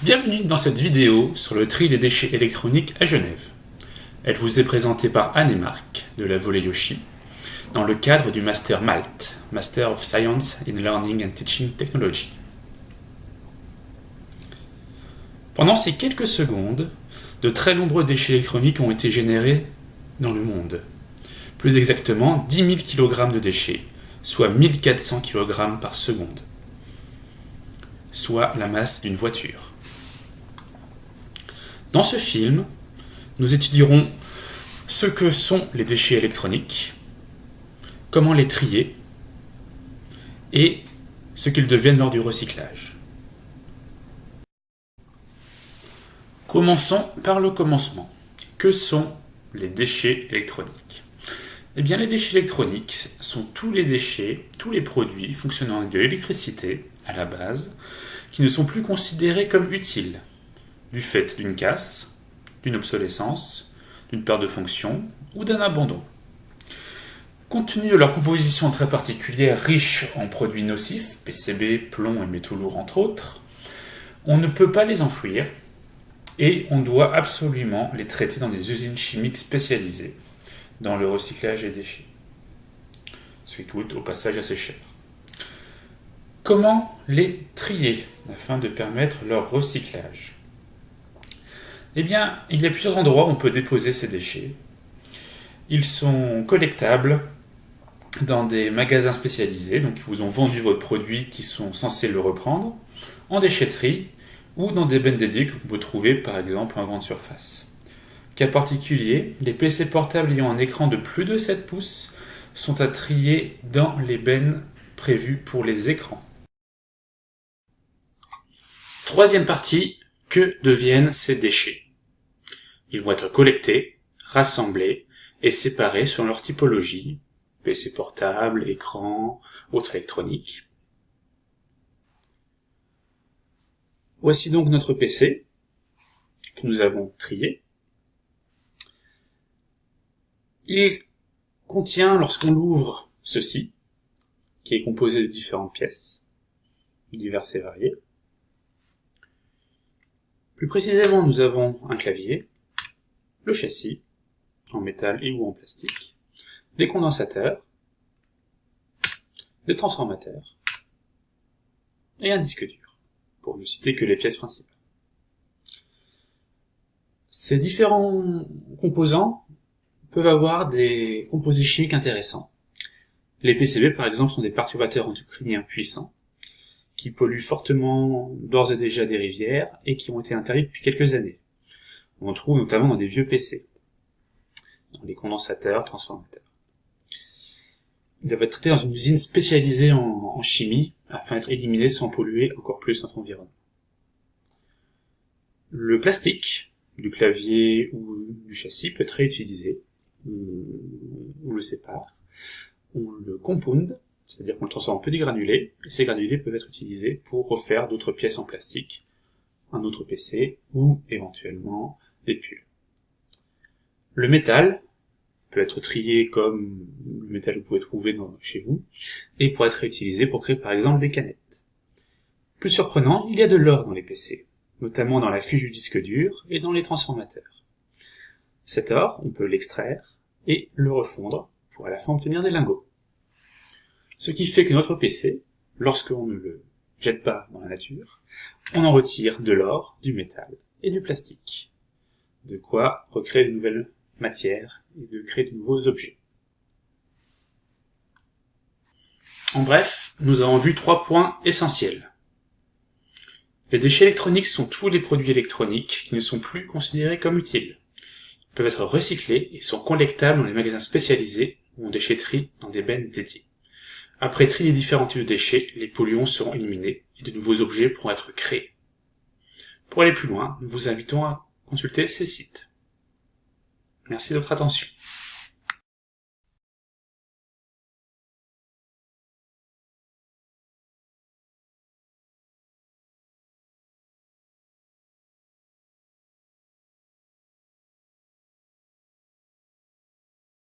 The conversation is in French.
Bienvenue dans cette vidéo sur le tri des déchets électroniques à Genève. Elle vous est présentée par Anne et Marc de la Volley Yoshi dans le cadre du Master MALT, Master of Science in Learning and Teaching Technology. Pendant ces quelques secondes, de très nombreux déchets électroniques ont été générés dans le monde. Plus exactement, 10 000 kg de déchets, soit 1400 kg par seconde, soit la masse d'une voiture. Dans ce film, nous étudierons ce que sont les déchets électroniques, comment les trier et ce qu'ils deviennent lors du recyclage. Commençons par le commencement. Que sont les déchets électroniques ? Eh bien, les déchets électroniques sont tous les déchets, tous les produits fonctionnant avec de l'électricité à la base, qui ne sont plus considérés comme utiles, du fait d'une casse, d'une obsolescence, d'une perte de fonction ou d'un abandon. Compte tenu de leur composition très particulière, riche en produits nocifs, PCB, plomb et métaux lourds entre autres, on ne peut pas les enfouir et on doit absolument les traiter dans des usines chimiques spécialisées dans le recyclage des déchets, ce qui coûte au passage assez cher. Comment les trier afin de permettre leur recyclage ? Eh bien, il y a plusieurs endroits où on peut déposer ces déchets. Ils sont collectables dans des magasins spécialisés, donc ils vous ont vendu votre produit qui sont censés le reprendre, en déchetterie ou dans des bennes dédiées que vous pouvez trouver par exemple en grande surface. Cas particulier, les PC portables ayant un écran de plus de 7 pouces sont à trier dans les bennes prévues pour les écrans. Troisième partie, que deviennent ces déchets ? Ils vont être collectés, rassemblés et séparés selon leur typologie, PC portable, écran, autre électronique. Voici donc notre PC que nous avons trié. Il contient, lorsqu'on l'ouvre, ceci, qui est composé de différentes pièces, diverses et variées. Plus précisément, nous avons un clavier, le châssis, en métal et ou en plastique, des condensateurs, des transformateurs, et un disque dur, pour ne citer que les pièces principales. Ces différents composants peuvent avoir des composés chimiques intéressants. Les PCB, par exemple, sont des perturbateurs endocriniens puissants, qui polluent fortement d'ores et déjà des rivières, et qui ont été interdits depuis quelques années. On en trouve notamment dans des vieux PC, dans les condensateurs, transformateurs. Ils doivent être traités dans une usine spécialisée en chimie, afin d'être éliminés sans polluer encore plus notre environnement. Le plastique, du clavier ou du châssis, peut être réutilisé. On le sépare, on le compound, c'est-à-dire qu'on le transforme en petits granulés, et ces granulés peuvent être utilisés pour refaire d'autres pièces en plastique, un autre PC, ou éventuellement des pulls. Le métal peut être trié comme le métal que vous pouvez trouver chez vous, et pourrait être réutilisé pour créer par exemple des canettes. Plus surprenant, il y a de l'or dans les PC, notamment dans la fiche du disque dur et dans les transformateurs. Cet or, on peut l'extraire et le refondre pour à la fin obtenir des lingots. Ce qui fait que notre PC, lorsqu'on ne le jette pas dans la nature, on en retire de l'or, du métal et du plastique. De quoi recréer de nouvelles matières et de créer de nouveaux objets. En bref, nous avons vu 3 points essentiels. Les déchets électroniques sont tous les produits électroniques qui ne sont plus considérés comme utiles. Ils peuvent être recyclés et sont collectables dans les magasins spécialisés ou en déchetterie dans des bennes dédiées. Après tri des différents types de déchets, les polluants seront éliminés et de nouveaux objets pourront être créés. Pour aller plus loin, nous vous invitons à consulter ces sites. Merci de votre attention.